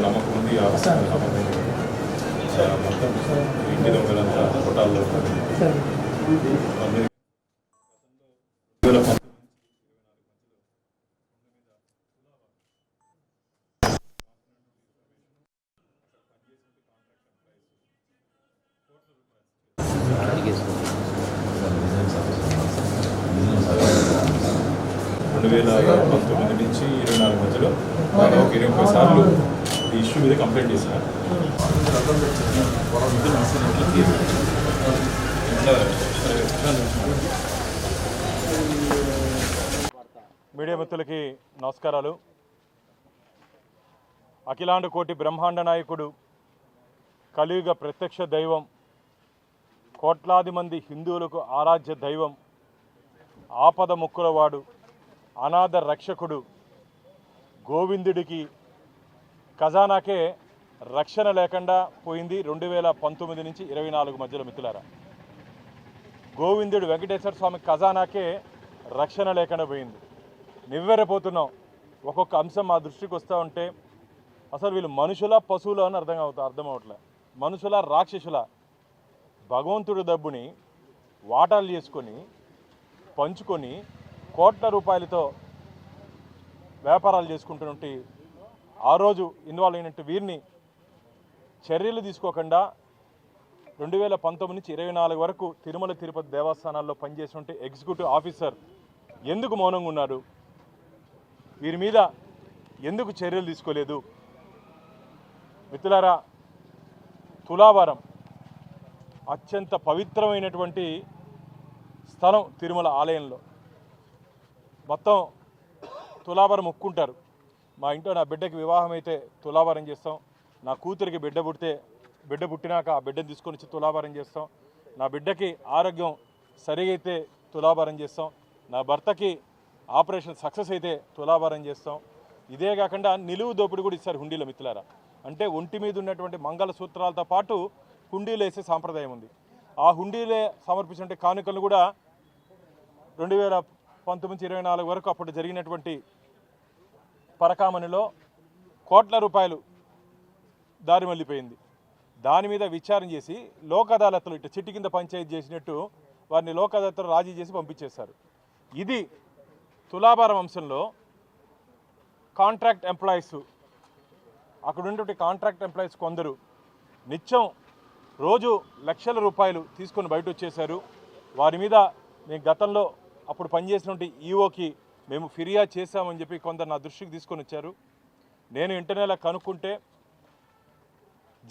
నమ్మకం ఉంది మొత్తం ఇంటి దొంగలంతా హోటల్లో నుంచి 24 మధ్యలో ఒక 20 సార్లు ఈ ఇష్యూ మీద కంప్లైంట్ చేశారు. మీడియా మిత్రులకి నమస్కారాలు. అఖిలాండ కోటి బ్రహ్మాండ నాయకుడు, కలియుగ ప్రత్యక్ష దైవం, కోట్లాది మంది హిందువులకు ఆరాధ్య దైవం, ఆపద ముక్కులవాడు, అనాథ రక్షకుడు గోవిందుడికి ఖజానాకే రక్షణ లేకుండా పోయింది 2019 నుంచి 24 మధ్యలో మిత్రులారా. గోవిందుడు వెంకటేశ్వర స్వామి ఖజానాకే రక్షణ లేకుండా పోయింది. నివ్వెరపోతున్నాం. ఒక్కొక్క అంశం మా దృష్టికి వస్తూ ఉంటే అసలు వీళ్ళు మనుషుల పశువులు అని అర్థమవట్లే. మనుషుల రాక్షసుల భగవంతుడి డబ్బుని వాటాలు చేసుకొని పంచుకొని కోట్ల రూపాయలతో వ్యాపారాలు చేసుకుంటున్నట్టు ఆ రోజు ఇన్వాల్వ్ అయినట్టు వీరిని చర్యలు తీసుకోకుండా 2019 నుంచి 24 వరకు తిరుమల తిరుపతి దేవస్థానాల్లో పనిచేసినట్టు ఎగ్జిక్యూటివ్ ఆఫీసర్ ఎందుకు మౌనంగా ఉన్నారు? వీరి మీద ఎందుకు చర్యలు తీసుకోలేదు? మిత్రులారా, తులాభారం అత్యంత పవిత్రమైనటువంటి స్థలం తిరుమల ఆలయంలో. మొత్తం తులాభారం మొక్కుంటారు. మా ఇంట్లో నా బిడ్డకి వివాహం అయితే తులాభారం చేస్తాం. నా కూతురికి బిడ్డ పుట్టినాక ఆ బిడ్డను తీసుకొని వచ్చి తులాభారం చేస్తాం. నా బిడ్డకి ఆరోగ్యం సరిగైతే తులాభారం చేస్తాం. నా భర్తకి ఆపరేషన్ సక్సెస్ అయితే తులాభారం చేస్తాం. ఇదే కాకుండా నిలువు దోపిడి కూడా ఇస్తారు హుండీలో మిత్రులారా. అంటే ఒంటి మీద ఉన్నటువంటి మంగళసూత్రాలతో పాటు హుండీలు వేసే సాంప్రదాయం ఉంది. ఆ హుండీలే సమర్పించిన కానుకలను కూడా 2019-24 వరకు అప్పుడు జరిగినటువంటి పరకామణిలో కోట్ల రూపాయలు దారి మళ్ళీపోయింది. దాని మీద విచారణ చేసి లోక్ అదాలత్లో ఇట్లా చిట్టి కింద పంచాయతీ చేసినట్టు వారిని లోక్ అదాలత్లో రాజీ చేసి పంపించేశారు. ఇది తులాభారం అంశంలో కాంట్రాక్ట్ ఎంప్లాయీస్, అక్కడ ఉన్నటువంటి కాంట్రాక్ట్ ఎంప్లాయీస్ కొందరు నిత్యం రోజు లక్షల రూపాయలు తీసుకొని బయట వచ్చేశారు. వారి మీద నేను గతంలో అప్పుడు పనిచేసినటువంటి ఈఓకి మేము ఫిర్యాదు చేశామని చెప్పి కొందరు నా దృష్టికి తీసుకొని వచ్చారు. నేను ఇంటర్నెట్లో కనుక్కుంటే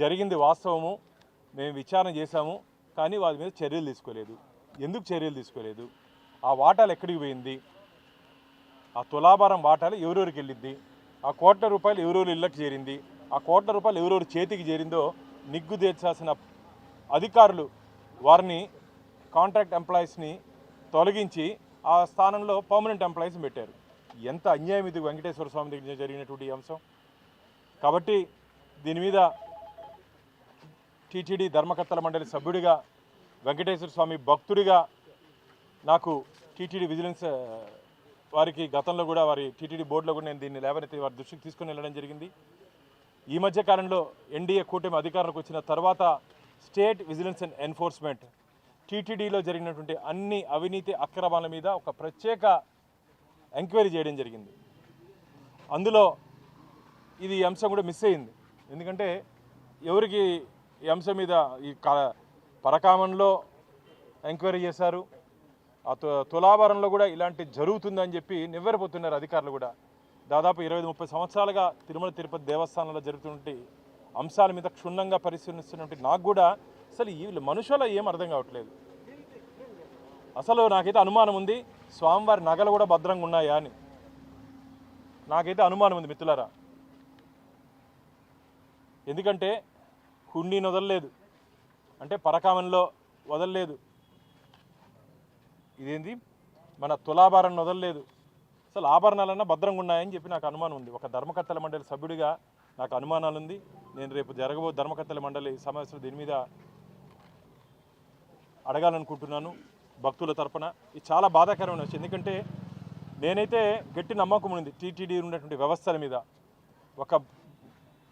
జరిగింది వాస్తవము, మేము విచారణ చేశాము, కానీ వారి మీద చర్యలు తీసుకోలేదు. ఎందుకు చర్యలు తీసుకోలేదు? ఆ వాటాలు ఎక్కడికి పోయింది? ఆ తులాభారం వాటాలు ఎవరెవరికి వెళ్ళింది? ఆ కోట్ల రూపాయలు ఎవరెవరు ఇళ్ళకి చేరింది? ఆ కోట్ల రూపాయలు ఎవరెవరు చేతికి చేరిందో నిగ్గు తీర్చాల్సిన అధికారులు వారిని కాంట్రాక్ట్ ఎంప్లాయీస్ని తొలగించి ఆ స్థానంలో పర్మనెంట్ ఎంప్లాయీస్ పెట్టారు. ఎంత అన్యాయం ఇది వెంకటేశ్వర స్వామి దగ్గర జరిగినటువంటి అంశం. కాబట్టి దీని మీద టీటీడీ ధర్మకర్తల మండలి సభ్యుడిగా, వెంకటేశ్వర స్వామి భక్తుడిగా నాకు టీటీడీ విజిలెన్స్ వారికి గతంలో కూడా వారి టీటీడీ బోర్డులో కూడా నేను దీన్ని లేవనెత్తి వారి దృష్టికి తీసుకుని వెళ్ళడం జరిగింది. ఈ మధ్య కాలంలో ఎన్డీఏ కూటమి అధికారంలోకి వచ్చిన తర్వాత స్టేట్ విజిలెన్స్ అండ్ ఎన్ఫోర్స్మెంట్ టీటీడీలో జరిగినటువంటి అన్ని అవినీతి అక్రమాల మీద ఒక ప్రత్యేక ఎంక్వైరీ చేయడం జరిగింది. అందులో ఇది అంశం కూడా మిస్ అయింది. ఎందుకంటే ఎవరికి ఈ అంశం మీద ఈ పరకామంలో ఎంక్వైరీ చేశారు, ఆ తులాభారంలో కూడా ఇలాంటి జరుగుతుందని చెప్పి నివ్వెరపోతున్నారు అధికారులు కూడా. దాదాపు 25-30 సంవత్సరాలుగా తిరుమల తిరుపతి దేవస్థానంలో జరుగుతున్నటువంటి అంశాల మీద క్షుణ్ణంగా పరిశీలిస్తున్నటువంటి నాకు కూడా అసలు వీళ్ళు మనుషుల ఏం అర్థం కావట్లేదు. అసలు నాకైతే అనుమానం ఉంది, స్వామివారి నగలు కూడా భద్రంగా ఉన్నాయా అని నాకైతే అనుమానం ఉంది మిత్రులారా. ఎందుకంటే హుండీని వదలలేదు, అంటే పరకామంలో వదలలేదు, ఇదేంది మన తులాభారాన్ని వదలలేదు, అసలు ఆభరణాలన్నా భద్రంగా ఉన్నాయని చెప్పి నాకు అనుమానం ఉంది. ఒక ధర్మకర్తల మండలి సభ్యుడిగా నాకు అనుమానాలు ఉంది. నేను రేపు జరగబో ధర్మకర్తల మండలి సమావేశంలో దీని మీద అడగాలనుకుంటున్నాను భక్తుల తరపున. ఇది చాలా బాధాకరమైన విషయం. ఎందుకంటే నేనైతే గట్టి నమ్మకం ఉంది టీటీడీ ఉన్నటువంటి వ్యవస్థల మీద. ఒక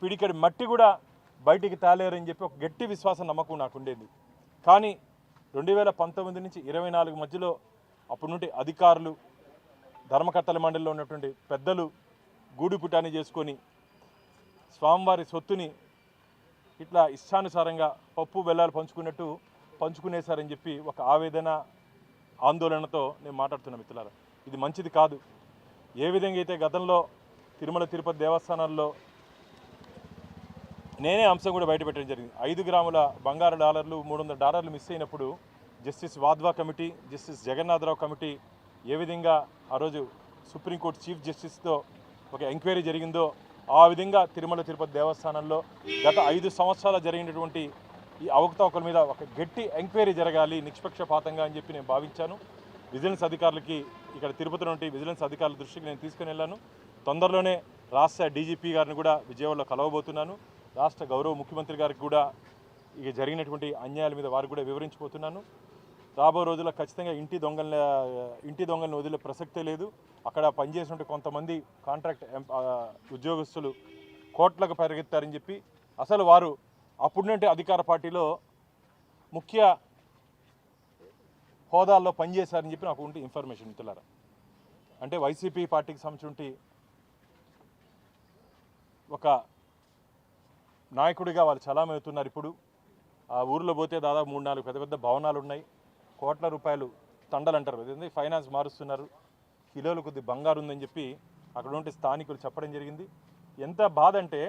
పిడికడి మట్టి కూడా బయటికి తేలేరని చెప్పి ఒక గట్టి విశ్వాసం నమ్మకం నాకు ఉండేది. కానీ 2019 నుంచి 24 మధ్యలో అప్పటి నుండి అధికారులు, ధర్మకర్తల మండలిలో ఉన్నటువంటి పెద్దలు గూడుపుటాన్ని చేసుకొని స్వామివారి సొత్తుని ఇట్లా ఇష్టానుసారంగా పప్పు బెల్లాలు పంచుకున్నట్టు పంచుకునేశారని చెప్పి ఒక ఆవేదన, ఆందోళనతో నేను మాట్లాడుతున్నా మిత్రులారా. ఇది మంచిది కాదు. ఏ విధంగా అయితే గతంలో తిరుమల తిరుపతి దేవస్థానాల్లో నేనే అంశం కూడా బయటపెట్టడం జరిగింది. 5 గ్రాముల బంగారు డాలర్లు, $300 మిస్ అయినప్పుడు justice Wadhwa committee, justice Jagannatharao committee ఏ విధంగా ఆ రోజు సుప్రీంకోర్టు చీఫ్ జస్టిస్తో ఒక ఎంక్వైరీ జరిగిందో ఆ విధంగా తిరుమల తిరుపతి దేవస్థానంలో గత 5 సంవత్సరాలు జరిగినటువంటి ఈ అవకతవకల మీద ఒక గట్టి ఎంక్వైరీ జరగాలి నిష్పక్షపాతంగా అని చెప్పి నేను భావించాను. విజిలెన్స్ అధికారులకి, ఇక్కడ తిరుపతి నుండి విజిలెన్స్ అధికారుల దృష్టికి నేను తీసుకుని వెళ్ళాను. తొందరలోనే రాష్ట్ర డీజీపీ గారిని కూడా విజయవాడలో కలవబోతున్నాను. రాష్ట్ర గౌరవ ముఖ్యమంత్రి గారికి కూడా ఇక జరిగినటువంటి అన్యాయాల మీద వారికి కూడా వివరించబోతున్నాను. రాబో రోజుల్లో ఖచ్చితంగా ఇంటి దొంగలను వదిలే ప్రసక్తే లేదు. అక్కడ పనిచేసినట్టు కొంతమంది కాంట్రాక్ట్ ఉద్యోగస్తులు కోట్లకు పరిగెత్తారని చెప్పి, అసలు వారు అప్పుడునంటే అధికార పార్టీలో ముఖ్య హోదాల్లో పనిచేశారని చెప్పి నాకు ఉంటే ఇన్ఫర్మేషన్ మిత్రులారా. అంటే వైసీపీ పార్టీకి సంబంధించి ఒక నాయకుడిగా వాళ్ళు చలామవుతున్నారు. ఇప్పుడు ఆ ఊరిలో పోతే దాదాపు 3-4 పెద్ద పెద్ద భవనాలు ఉన్నాయి. కోట్ల రూపాయలు తండలు అంటారు, అదేంటి ఫైనాన్స్ మారుస్తున్నారు, కిలోల కొద్ది బంగారు ఉందని చెప్పి అక్కడ ఉంటే స్థానికులు చెప్పడం జరిగింది. ఎంత బాధ అంటే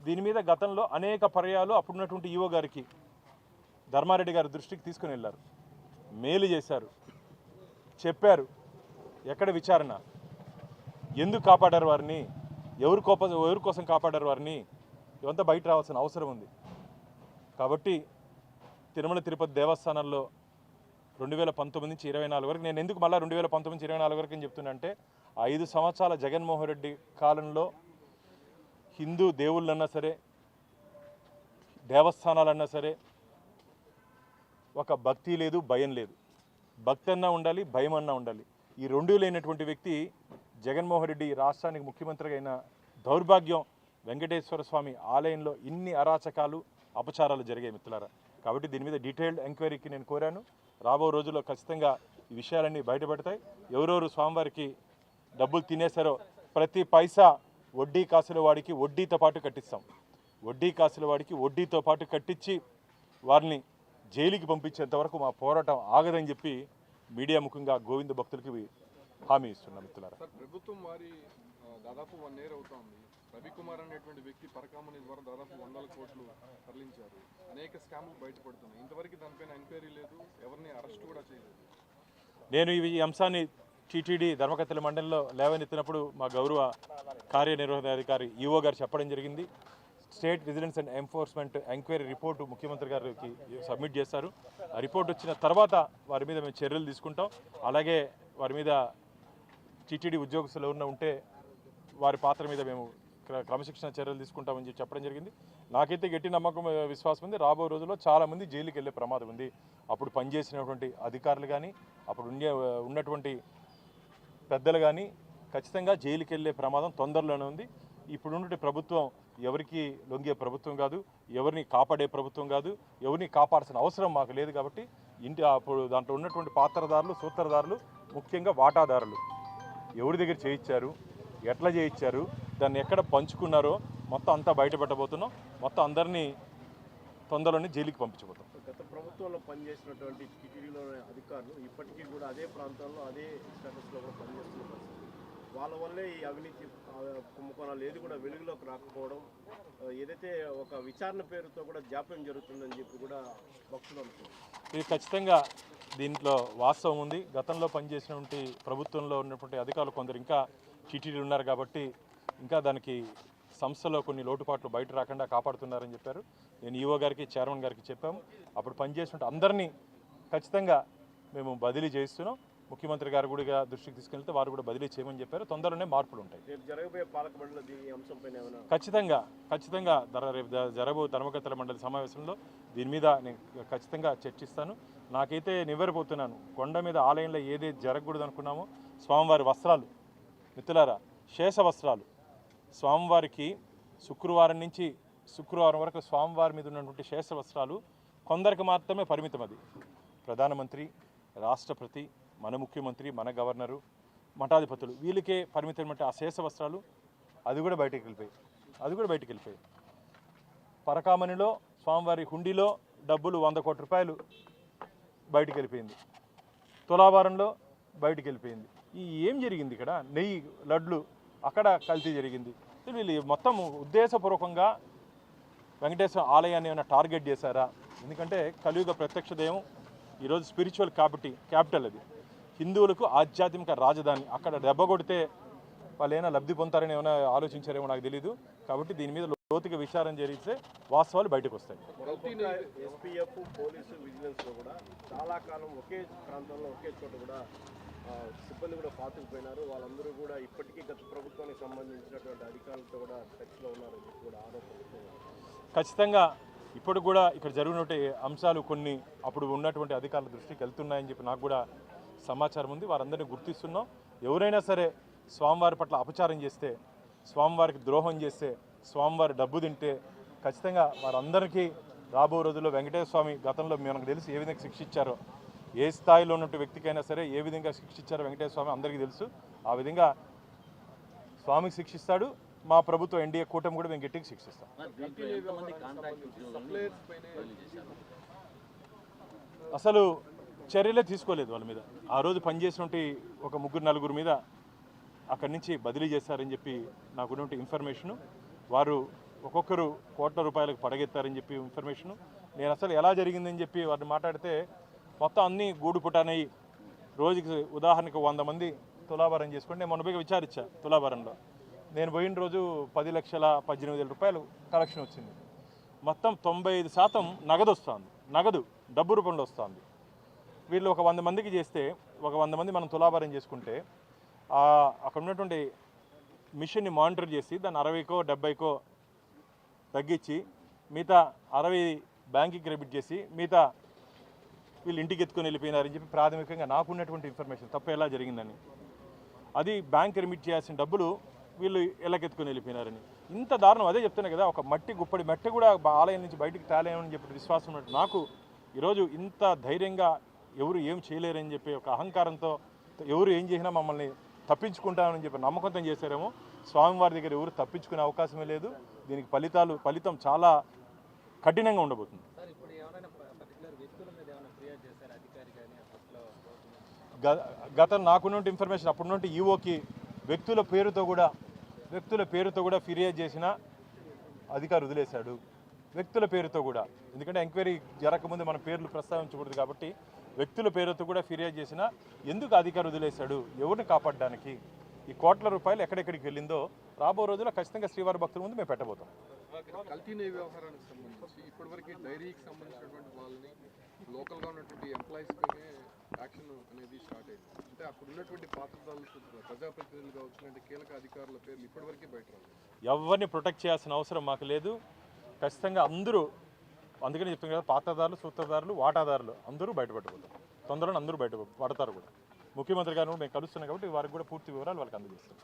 దీని మీద గతంలో అనేక పర్యాలు అప్పుడున్నటువంటి ఈవో గారికి, ధర్మారెడ్డి గారి దృష్టికి తీసుకుని వెళ్ళారు, మేలు చేశారు, చెప్పారు. ఎక్కడ విచారణ, ఎందుకు కాపాడారు వారిని, ఎవరి కోసం కాపాడారు వారిని, ఇవంతా బయట రావాల్సిన అవసరం ఉంది. కాబట్టి తిరుమల తిరుపతి దేవస్థానంలో 2019 నుంచి 24 వరకు, నేను ఎందుకు మళ్ళీ 2019 నుంచి 24 వరకు అని చెప్తున్నా అంటే 5 సంవత్సరాల జగన్మోహన్ రెడ్డి కాలంలో హిందూ దేవుళ్ళన్నా సరే, దేవస్థానాలన్నా సరే ఒక భక్తి లేదు, భయం లేదు. భక్తి అన్నా ఉండాలి, భయం అన్నా ఉండాలి. ఈ రెండూ లేనటువంటి వ్యక్తి జగన్మోహన్ రెడ్డి రాష్ట్రానికి ముఖ్యమంత్రిగా అయిన దౌర్భాగ్యం. వెంకటేశ్వర స్వామి ఆలయంలో ఇన్ని అరాచకాలు, అపచారాలు జరిగాయి మిత్రులారా. కాబట్టి దీని మీద డీటెయిల్డ్ ఎంక్వైరీకి నేను కోరాను. రాబో రోజుల్లో ఖచ్చితంగా ఈ విషయాలన్నీ బయటపడతాయి. ఎవరెవరు స్వామివారికి డబ్బులు తినేశారో ప్రతి పైసా వడ్డీ కాసుల వాడికి వడ్డీతో పాటు కట్టిస్తాం. వడ్డీ కాసుల వాడికి వడ్డీతో పాటు కట్టించి వారిని జైలుకి పంపించేంత వరకు మా పోరాటం ఆగదని చెప్పి మీడియా ముఖంగా గోవింద భక్తులకి హామీ ఇస్తున్నాం మిత్రులారా. ప్రభుత్వం వారి దాదాపు 1 year అవుతోంది. రవికుమార్ అనేటువంటి వ్యక్తి పరకామణి ద్వారా దాదాపు 100 కోట్లు తరలించారు. అనేక స్కామ్లు బయటపడుతున్నాయి. ఇంతవరకు దానిపైన ఎంక్వైరీ లేదు, ఎవరిని అరెస్ట్ కూడా చేయలేదు. నేను ఈ అంశాన్ని టీటీడీ ధర్మకర్తల మండలిలో లేవనెత్తినప్పుడు మా గౌరవ కార్యనిర్వహణాధికారి ఈఓ గారు చెప్పడం జరిగింది. State vigilance and enforcement enquiry report ముఖ్యమంత్రి గారికి సబ్మిట్ చేశారు. ఆ రిపోర్ట్ వచ్చిన తర్వాత వారి మీద మేము చర్యలు తీసుకుంటాం. అలాగే వారి మీద టీటీడీ ఉద్యోగస్తులు ఎవరైనా ఉంటే వారి పాత్ర మీద మేము క్రమశిక్షణ చర్యలు తీసుకుంటామని చెప్పడం జరిగింది. నాకైతే గట్టి నమ్మకం, విశ్వాసం ఉంది. రాబో రోజుల్లో చాలామంది జైలుకి వెళ్ళే ప్రమాదం ఉంది. అప్పుడు పనిచేసినటువంటి అధికారులు కానీ, అప్పుడు ఉన్నటువంటి పెద్దలు కానీ ఖచ్చితంగా జైలుకి వెళ్ళే ప్రమాదం తొందరలోనే ఉంది. ఇప్పుడున్నటువంటి ప్రభుత్వం ఎవరికి లొంగే ప్రభుత్వం కాదు, ఎవరిని కాపాడే ప్రభుత్వం కాదు, ఎవరిని కాపాడాల్సిన అవసరం మాకు లేదు. కాబట్టి అప్పుడు దాంట్లో ఉన్నటువంటి పాత్రదారులు, సూత్రధారులు, ముఖ్యంగా వాటాదారులు ఎవరి దగ్గర చేయించారు, ఎట్లా చేయించారు, దాన్ని ఎక్కడ పంచుకున్నారో మొత్తం అంతా బయటపెట్టబోతున్నాం. మొత్తం అందరినీ తొందరలోనే జైలుకి పంపించబోతాం. గత ప్రభుత్వంలో పనిచేసినటువంటి టీటీడీలోని అధికారులు ఇప్పటికీ కూడా అదే ప్రాంతంలో అదే స్టేటస్లో కూడా పనిచేస్తున్న పరిస్థితి. వాళ్ళ వల్లే ఈ అవినీతి కుంభకోణాలు ఏది కూడా వెలుగులోకి రాకపోవడం, ఏదైతే ఒక విచారణ పేరుతో కూడా జాప్యం జరుగుతుందని చెప్పి కూడా భక్తులు అనుకుంటున్నారు. ఇది ఖచ్చితంగా దీంట్లో వాస్తవం ఉంది. గతంలో పనిచేసినటువంటి ప్రభుత్వంలో ఉన్నటువంటి అధికారులు కొందరు ఇంకా టీటీడీలు ఉన్నారు కాబట్టి ఇంకా దానికి సంస్థలో కొన్ని లోటుపాట్లు బయట రాకుండా కాపాడుతున్నారని చెప్పారు. నేను ఈఓ గారికి, చైర్మన్ గారికి చెప్పాము. అప్పుడు పనిచేసినట్టు అందరినీ ఖచ్చితంగా మేము బదిలీ చేయిస్తున్నాం. ముఖ్యమంత్రి గారు కూడా దృష్టికి తీసుకెళ్తే వారు కూడా బదిలీ చేయమని చెప్పారు. తొందరలోనే మార్పులు ఉంటాయి. రేపు జరగబోయే పాలక మండలి ఈ అంశంపైన ఏమైనా ఖచ్చితంగా రేపు జరగబోయే ధర్మకర్తల మండలి సమావేశంలో దీని మీద నేను ఖచ్చితంగా చర్చిస్తాను. నాకైతే నివ్వెరపోతున్నాను. కొండ మీద ఆలయంలో ఏదైతే జరగకూడదు అనుకున్నామో స్వామివారి వస్త్రాలు, మిత్రులారా, శేష వస్త్రాలు స్వామివారికి శుక్రవారం నుంచి శుక్రవారం వరకు స్వామివారి మీద ఉన్నటువంటి శేష వస్త్రాలు కొందరికి మాత్రమే పరిమితం. అది ప్రధానమంత్రి, రాష్ట్రపతి, మన ముఖ్యమంత్రి, మన గవర్నరు, మఠాధిపతులు వీళ్ళకే పరిమితమైనటువంటి ఆ శేష వస్త్రాలు అది కూడా బయటికి వెళ్ళిపోయాయి. పరకామణిలో స్వామివారి హుండీలో డబ్బులు 100 కోట్ల రూపాయలు బయటికి వెళ్ళిపోయింది. తులాభారంలో బయటికి వెళ్ళిపోయింది. ఏం జరిగింది ఇక్కడ? నెయ్యి లడ్లు అక్కడ కల్తీ జరిగింది. వీళ్ళు మొత్తం ఉద్దేశపూర్వకంగా వెంకటేశ్వర ఆలయాన్ని ఏమైనా టార్గెట్ చేశారా? ఎందుకంటే కలియుగ ప్రత్యక్ష దైవం ఈరోజు స్పిరిచువల్ క్యాపిటల్ అది, హిందువులకు ఆధ్యాత్మిక రాజధాని. అక్కడ దెబ్బ కొడితే వాళ్ళు ఏమైనా లబ్ధి పొందుతారని ఏమైనా ఆలోచించారేమో నాకు తెలీదు. కాబట్టి దీని మీద లోతుగా విచారణ జరిగితే వాస్తవాలు బయటకు వస్తాయి. ఎస్పీఎఫ్, పోలీసు, విజిలెన్స్లో కూడా చాలా కాలం ఒకే ప్రాంతంలో ఒకే చోట కూడా సిబ్బంది కూడా పాతుకుపోయినారు. వాళ్ళందరూ కూడా ఇప్పటికీ గత ప్రభుత్వానికి సంబంధించినటువంటి అధికారులతో కూడా టచ్లో ఉన్నారని చెప్పి కూడా ఆరోపణలు. ఖచ్చితంగా ఇప్పుడు కూడా ఇక్కడ జరిగినటువంటి అంశాలు కొన్ని అప్పుడు ఉన్నటువంటి అధికారుల దృష్టికి వెళ్తున్నాయని చెప్పి నాకు కూడా సమాచారం ఉంది. వారందరినీ గుర్తిస్తున్నాం. ఎవరైనా సరే స్వామివారి పట్ల అపచారం చేస్తే, స్వామివారికి ద్రోహం చేస్తే, స్వామివారి డబ్బు తింటే ఖచ్చితంగా వారందరికీ రాబో రోజుల్లో వెంకటేశ్వర స్వామి గతంలో మనకు తెలిసి ఏ విధంగా శిక్షించారో, ఏ స్థాయిలో ఉన్నటువంటి వ్యక్తికైనా సరే ఏ విధంగా శిక్షించారో వెంకటేశ్వర స్వామి అందరికీ తెలుసు. ఆ విధంగా స్వామికి శిక్షిస్తాడు. మా ప్రభుత్వం ఎన్డీఏ కూటమి కూడా మేము గట్టిగా శిక్షిస్తాం. అసలు చర్యలే తీసుకోలేదు వాళ్ళ మీద. ఆ రోజు పనిచేసినటువంటి ఒక 3-4 మీద అక్కడి నుంచి బదిలీ చేశారని చెప్పి నాకున్నటువంటి ఇన్ఫర్మేషను. వారు ఒక్కొక్కరు కోట్ల రూపాయలకు పడగెత్తారని చెప్పి ఇన్ఫర్మేషను. నేను అసలు ఎలా జరిగిందని చెప్పి వారిని మాట్లాడితే మొత్తం అన్నీ గూడు పుటానయ్యి రోజుకి ఉదాహరణకు 100 మంది తులాభారం చేసుకుంటే నేను మొన్నపైగా విచారించా. తులాభారంలో నేను పోయిన రోజు 10,18,000 రూపాయలు కలెక్షన్ వచ్చింది. మొత్తం 95% నగదు వస్తుంది. నగదు డబ్బు రూపంలో వస్తుంది. వీళ్ళు ఒక 100 మందికి చేస్తే, ఒక 100 మంది మనం తులాభారం చేసుకుంటే అక్కడ ఉన్నటువంటి మిషన్ని మానిటర్ చేసి దాన్ని 60కో 70కో తగ్గించి మిగతా 60 బ్యాంకుకి క్రెడిట్ చేసి మిగతా వీళ్ళు ఇంటికి ఎత్తుకొని వెళ్ళిపోయినారని చెప్పి ప్రాథమికంగా నాకున్నటువంటి ఇన్ఫర్మేషన్ తప్ప ఎలా జరిగిందని. అది బ్యాంక్ రిమిట్ చేయాల్సిన డబ్బులు వీళ్ళు ఎలాకెత్తుకొని వెళ్ళిపోయినారని. ఇంత దారుణం. అదే చెప్తున్నా కదా, ఒక గుప్పడి మట్టి కూడా ఆలయం నుంచి బయటికి తేలేమని చెప్పి విశ్వాసం ఉన్నట్టు నాకు ఈరోజు ఇంత ధైర్యంగా ఎవరు ఏం చేయలేరని చెప్పి ఒక అహంకారంతో ఎవరు ఏం చేసినా మమ్మల్ని తప్పించుకుంటామని చెప్పి నమ్మకంతో చేశారేమో. స్వామివారి దగ్గర ఎవరు తప్పించుకునే అవకాశమే లేదు. దీనికి ఫలితం చాలా కఠినంగా ఉండబోతుంది. నాకున్న ఇన్ఫర్మేషన్ అప్పుడున్నట్టు ఈఓకి వ్యక్తుల పేరుతో కూడా ఫిర్యాదు చేసిన అధికారి వదిలేశాడు. వ్యక్తుల పేరుతో కూడా, ఎందుకంటే ఎంక్వైరీ జరగకముందు మన పేర్లు ప్రస్తావించకూడదు కాబట్టి వ్యక్తుల పేరుతో కూడా ఫిర్యాదు చేసిన ఎందుకు అధికారి వదిలేశాడు? ఎవరిని కాపాడడానికి? ఈ కోట్ల రూపాయలు ఎక్కడెక్కడికి వెళ్ళిందో రాబో రోజుల్లో ఖచ్చితంగా శ్రీవారి భక్తుల ముందు మేము పెట్టబోతాం. కల్తీ నెయ్యి వ్యవహారానికి సంబంధించి ఇప్పటివరకు డైరీకి సంబంధించినటువంటి వాళ్ళని లోకల్గా ఉన్నటువంటి ఎంప్లాయీస్ పైనే యాక్షన్ అనేది స్టార్ట్ అయింది. అంటే అక్కడ ఉన్నటువంటి పాత్రదారులు, ప్రజాప్రతినిధులుగా వచ్చినటువంటి కీలక అధికారుల పేర్లు ఇప్పటివరకు బయట రాలేదు. ఎవరిని ప్రొటెక్ట్ చేయాల్సిన అవసరం మాకు లేదు. ఖచ్చితంగా అందరూ, అందుకని చెప్తాం కదా, పాత్రదారులు, సూత్రధారులు, వాటాదారులు అందరూ బయటపడబోతారు. తొందరలో అందరూ బయట పడతారు కూడా. ముఖ్యమంత్రి గారిని మేము కలుస్తున్నాం కాబట్టి వారికి కూడా పూర్తి వివరాలు వాళ్ళకి అందజేస్తాం.